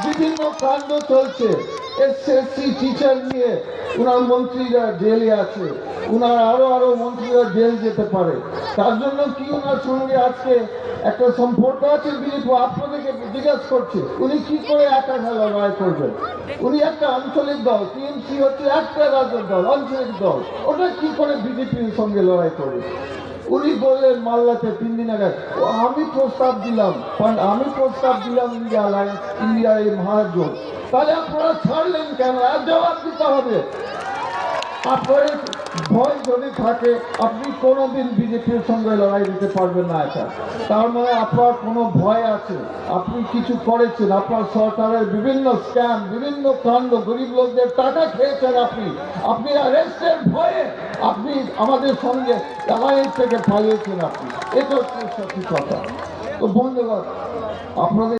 বিভিন্ন কাণ্ড চলছে। এসএসসি টিচার নিয়ে উনার মন্ত্রীরা জেলে আছে, উনার আরো মন্ত্রীরা জেল যেতে পারে। তার জন্য কি উনার সঙ্গে আজকে একটা সম্পর্ক আছে? বিজেপি আপনাদেরকে জিজ্ঞাসা করছে, উনি কি করে একা লড়াই করবেন? উনি একটা আঞ্চলিক দল, টিএমসি হচ্ছে একটা রাজ্যের দল, আঞ্চলিক দল, ওটা কি করে বিজেপির সঙ্গে লড়াই করবে? উনি বললেন মাল্লাতে 3 দিন আগে, আমি প্রস্তাব দিলাম ইন্ডিয়া অ্যালায়েন্স, ইন্ডিয়া এই মহাজোট। তাহলে আপনারা ছাড়লেন কেন? আর জবাব দিতে হবে। আপনার ভয় যদি থাকে, আপনি কোনোদিন বিজেপির সঙ্গে লড়াই দিতে পারবেন না। এটা তার মানে আপনার কোনো ভয় আছে, আপনি কিছু করেছেন, আপনার সরকারের বিভিন্ন স্ক্যাম, বিভিন্ন কাণ্ড, গরিব লোকদের টাকা খেয়েছেন আপনি অ্যারেস্টের ভয়ে আপনি আমাদের সঙ্গে অ্যালায়েন্স থেকে পালিয়েছেন। এটা হচ্ছে সত্যি কথা। তো বন্ধুগণ, আপনাদের